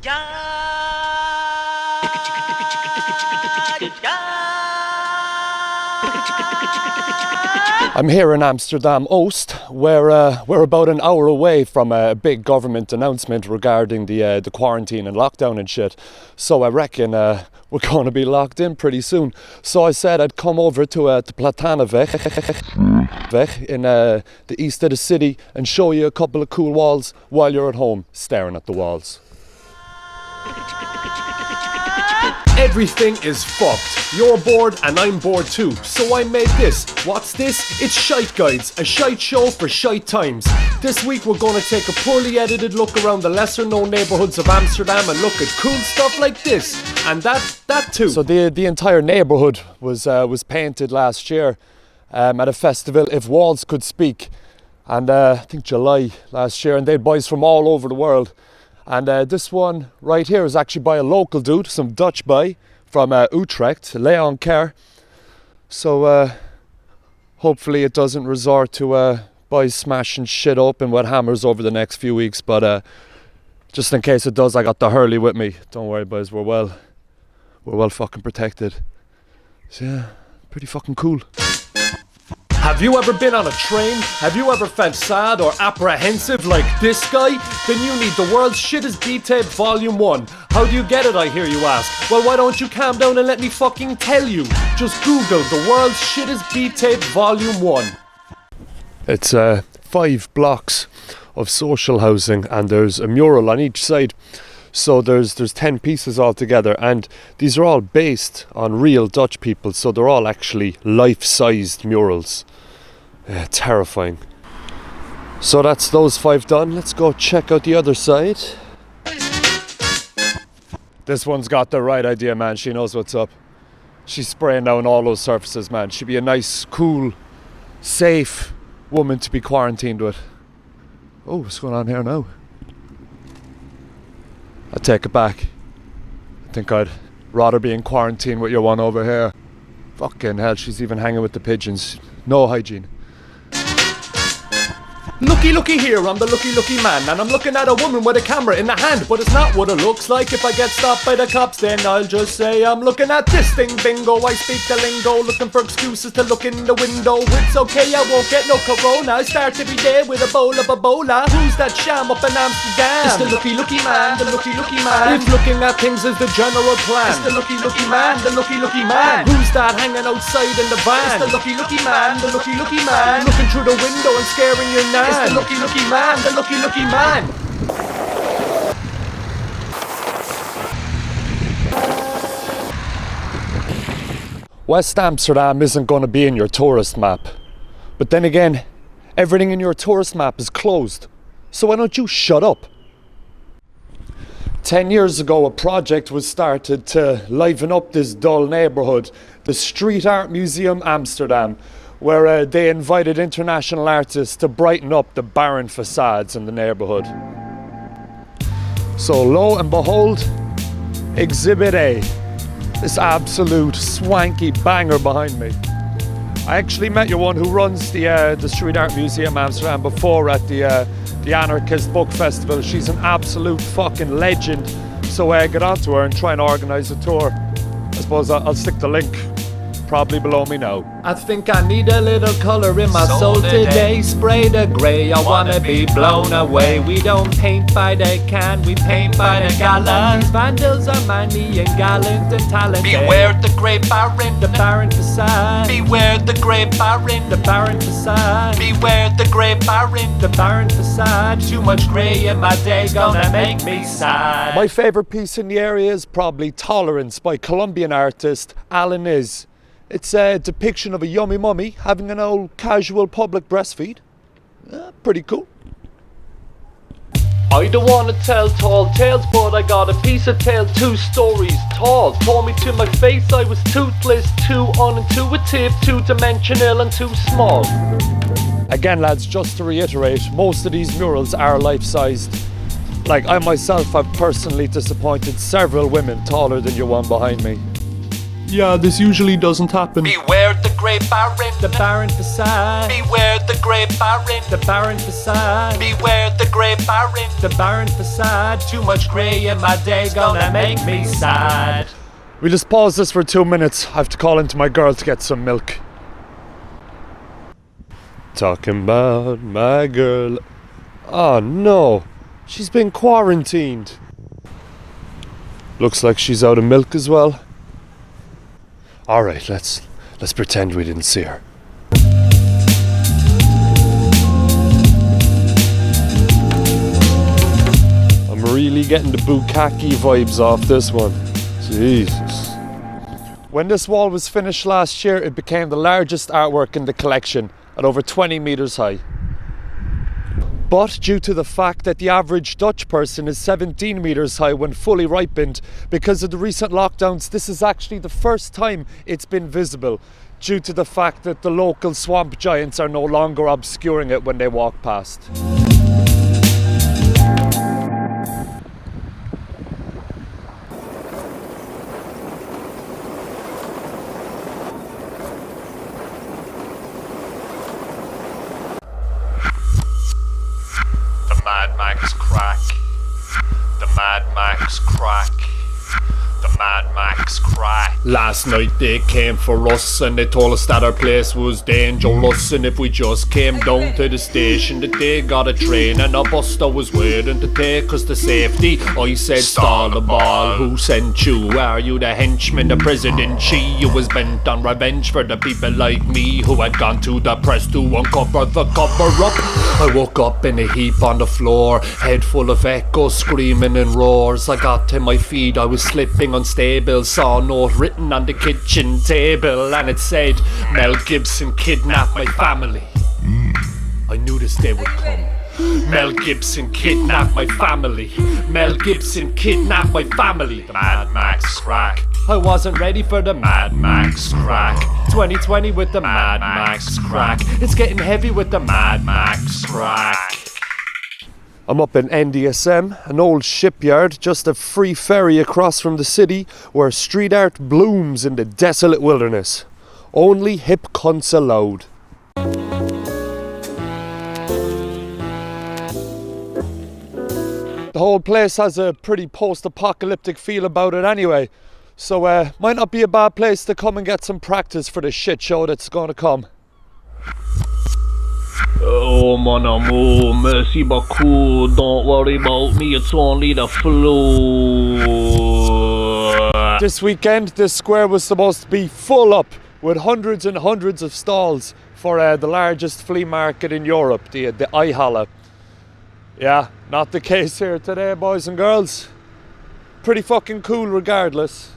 I'm here in Amsterdam Oost, where we're about an hour away from a big government announcement regarding the quarantine and lockdown and shit. So I reckon we're going to be locked in pretty soon. So I said I'd come over to Platanenweg in the east of the city and show you a couple of cool walls while you're at home staring at the walls. Everything is fucked. You're bored and I'm bored too. So I made this. What's this? It's Shite Guides, a shite show for shite times. This week we're going to take a poorly edited look around the lesser known neighbourhoods of Amsterdam and look at cool stuff like this and that too. So the entire neighbourhood was painted last year at a festival, If Walls Could Speak, and I think July last year, and they had boys from all over the world. And this one right here is actually by a local dude, some Dutch boy from Utrecht, Leon Kerr. So hopefully it doesn't resort to boys smashing shit open with hammers over the next few weeks. But just in case it does, I got the Hurley with me. Don't worry, boys, we're well fucking protected. So yeah, pretty fucking cool. Have you ever been on a train? Have you ever felt sad or apprehensive like this guy? Then you need The World's Shittest B-Tape Volume 1. How do you get it, I hear you ask? Well, why don't you calm down and let me fucking tell you? Just Google The World's Shittest B-Tape Volume 1. It's 5 blocks of social housing and there's a mural on each side. So there's 10 pieces altogether, and these are all based on real Dutch people, so they're all actually life-sized murals. Terrifying. So that's those 5 done. Let's go check out the other side. This one's got the right idea, man. She knows what's up. She's spraying down all those surfaces, man. She'd be a nice, cool, safe woman to be quarantined with. Oh, what's going on here now? I take it back. I think I'd rather be in quarantine with your one over here. Fucking hell, she's even hanging with the pigeons. No hygiene. Looky here, I'm the lucky man, and I'm looking at a woman with a camera in the hand, but it's not what it looks like. If I get stopped by the cops, then I'll just say I'm looking at this thing, bingo. I speak the lingo, looking for excuses to look in the window. It's okay, I won't get no corona. I start every day with a bowl of Ebola. Who's that sham up in Amsterdam? It's the lucky man, the lucky man. If looking at things is the general plan, it's the lucky man, the lucky man. Who's that hanging outside in the van? It's the lucky man, the lucky man. Looking through the window and scaring your nan. It's the lucky man, the lucky man. West Amsterdam isn't going to be in your tourist map. But then again, everything in your tourist map is closed. So why don't you shut up? 10 years ago, a project was started to liven up this dull neighbourhood, the Street Art Museum Amsterdam, where they invited international artists to brighten up the barren facades in the neighbourhood. So lo and behold, Exhibit A, this absolute swanky banger behind me. I actually met your one who runs the Street Art Museum Amsterdam before at the Anarchist Book Festival. She's an absolute fucking legend. So get on to her and try and organise a tour. I suppose I'll stick the link probably below me now. I think I need a little colour in my soul today. Spray the grey, I wanna be blown away. We don't paint by the can, we paint by the gallon. These vandals are manly and gallant and talented. Beware the grey baron, the barren facade. Beware the grey baron, the barren facade. Beware the grey baron, the barren facade. Too much grey in my day, gonna make me sad. My favourite piece in the area is probably Tolerance by Colombian artist Alan Is. It's a depiction of a yummy mummy having an old casual public breastfeed. Pretty cool. I don't wanna tell tall tales, but I got a piece of tale 2 stories tall. Told me to my face I was toothless, too unintuitive, 2-dimensional and too small. Again lads, just to reiterate, most of these murals are life-sized. Like I myself have personally disappointed several women taller than your one behind me. Yeah, this usually doesn't happen. Beware the Great Baron. The barren facade. Beware the Great Baron. The barren facade. Beware the Great Baron. The barren facade. Too much grey in my day gonna make me sad. We just pause this for 2 minutes. I have to call into my girl to get some milk. Talking about my girl. Oh no, she's been quarantined. Looks like she's out of milk as well. Alright, let's pretend we didn't see her. I'm really getting the bukkake vibes off this one. Jesus. When this wall was finished last year, it became the largest artwork in the collection at over 20 meters high. But due to the fact that the average Dutch person is 17 meters high when fully ripened, because of the recent lockdowns, this is actually the first time it's been visible, due to the fact that the local swamp giants are no longer obscuring it when they walk past. Mad Max crack. The Mad Max crack. The Mad Max crack. Last night they came for us and they told us that our place was dangerous, and if we just came down to the station that they got a train and a bus that was waiting to take us to safety. I said stall the ball, who sent you? Are you the henchman, the president? She was bent on revenge for the people like me who had gone to the press to uncover the cover-up. I woke up in a heap on the floor, head full of echoes, screaming and roars. I got to my feet, I was slipping unstable, saw a note written on the kitchen table and it said, Mel Gibson kidnapped my family. I knew this day would come. Mel Gibson kidnapped my family. Mel Gibson kidnapped my family. The Mad Max crack. I wasn't ready for the Mad Max crack. 2020 with the Mad Max crack. It's getting heavy with the Mad Max crack. I'm up in NDSM, an old shipyard, just a free ferry across from the city where street art blooms in the desolate wilderness. Only hip cunts allowed. The whole place has a pretty post-apocalyptic feel about it anyway, so might not be a bad place to come and get some practice for the shit show that's gonna come. Oh mon amour, merci beaucoup, don't worry about me, it's only the flu. This weekend, this square was supposed to be full up with hundreds and hundreds of stalls for the largest flea market in Europe, the Eihalle. Yeah, not the case here today, boys and girls. Pretty fucking cool regardless.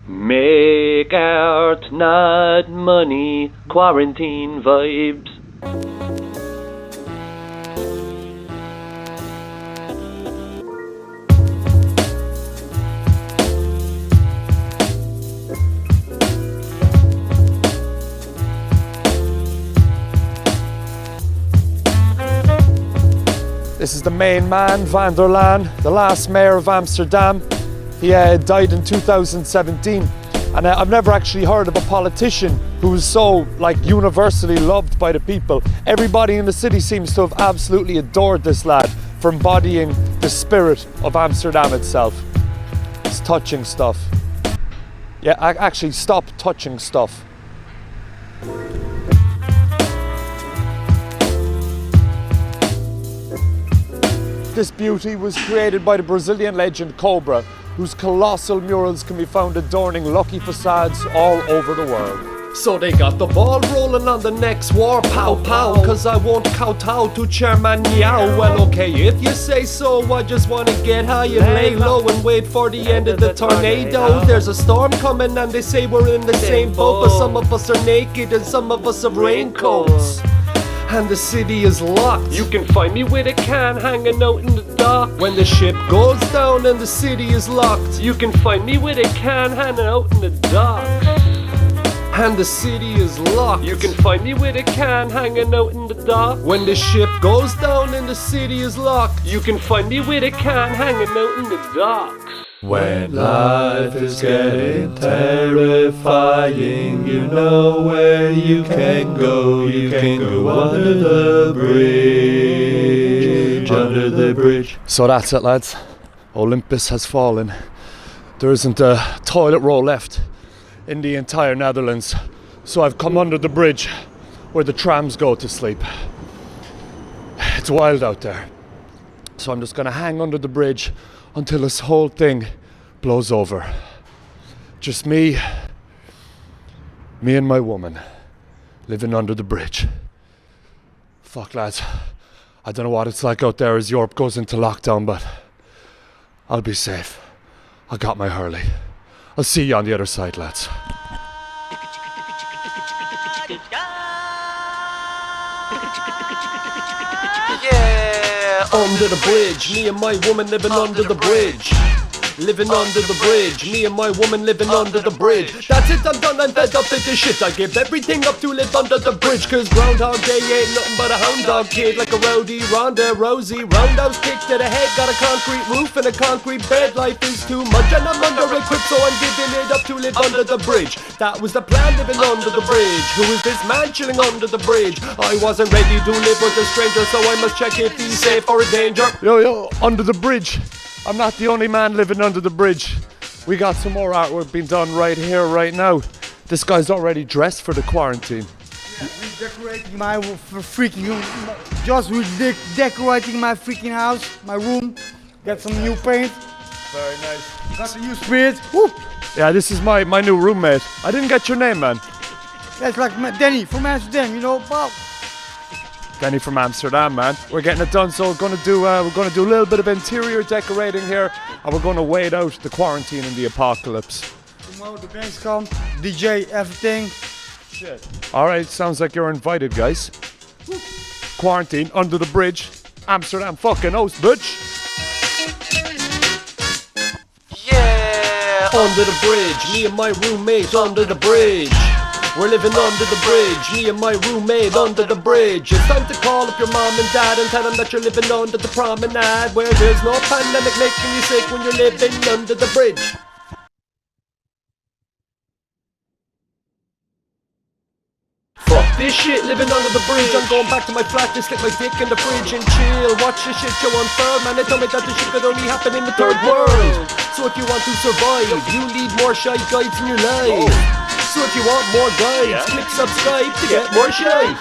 Make art, not money, quarantine vibes. This is the main man, Van der Laan, the last mayor of Amsterdam. He died in 2017, and I've never actually heard of a politician who was so universally loved by the people. Everybody in the city seems to have absolutely adored this lad for embodying the spirit of Amsterdam itself. It's touching stuff. Yeah, actually stop touching stuff. This beauty was created by the Brazilian legend Cobra, whose colossal murals can be found adorning lucky facades all over the world. So they got the ball rolling on the next war, pow pow, cause I won't kowtow to Chairman Meow. Well okay, if you say so, I just wanna get high and lay low and wait for the end of the tornado. There's a storm coming and they say we're in the same boat, but some of us are naked and some of us have raincoats. And the city is locked. You can find me with a can hanging out in the dock. When the ship goes down and the city is locked, you can find me with a can hanging out in the dock. and the city is locked. You can find me with a can hanging out in the dock. When the ship goes down and the city is locked, you can find me with a can hanging out in the docks. When life is getting terrifying, you know where you can go. You can go under the bridge, under the bridge. So that's it, lads. Olympus has fallen. There isn't a toilet roll left in the entire Netherlands. So I've come under the bridge where the trams go to sleep. It's wild out there. So I'm just gonna hang under the bridge until this whole thing blows over. Just me and my woman living under the bridge. Fuck, lads. I don't know what it's like out there as Europe goes into lockdown, but I'll be safe. I got my Hurley. I'll see you on the other side, lads. Yeah, under the bridge, me and my woman living under the bridge. Living under the bridge, me and my woman living under the bridge. That's it, I'm done, I'm fed up with this shit. I give everything up to live under the bridge. Cause Groundhog Day ain't nothing but a hound dog kid. Like a rowdy, Ronda, Rosie, roundhouse kick to the head. Got a concrete roof and a concrete bed. Life is too much and I'm under equipped, so I'm giving it up to live under the bridge. That was the plan, living under the bridge. Who is this man chilling under the bridge? I wasn't ready to live with a stranger, so I must check if he's safe or a danger. Yo, under the bridge. I'm not the only man living under the bridge. We got some more artwork being done right here, right now. This guy's already dressed for the quarantine. Yeah, we're decorating my freaking room. Decorating my freaking house, my room. Got some new paint. Very nice. Got some new spirit. Woo! Yeah, this is my new roommate. I didn't get your name, man. That's like Danny from Amsterdam, you know. Wow. Danny from Amsterdam, man. We're getting it done, so we're gonna do a little bit of interior decorating here, and we're gonna wait out the quarantine and the apocalypse. Tomorrow the bands come, DJ, everything. Shit. All right, sounds like you're invited, guys. Woo. Quarantine under the bridge, Amsterdam fucking host, bitch. Yeah, under the bridge, me and my roommate under the bridge. We're living under the bridge, me and my roommate under the bridge. It's time to call up your mom and dad and tell them that you're living under the promenade, where there's no pandemic making you sick when you're living under the bridge. Fuck this shit, living under the bridge. I'm going back to my flat to stick my dick in the fridge and chill. Watch this shit show unfurl, man. They told me that this shit could only happen in the third world. So if you want to survive, you need more shite guides in your life. So if you want more guides, click subscribe to get more shite.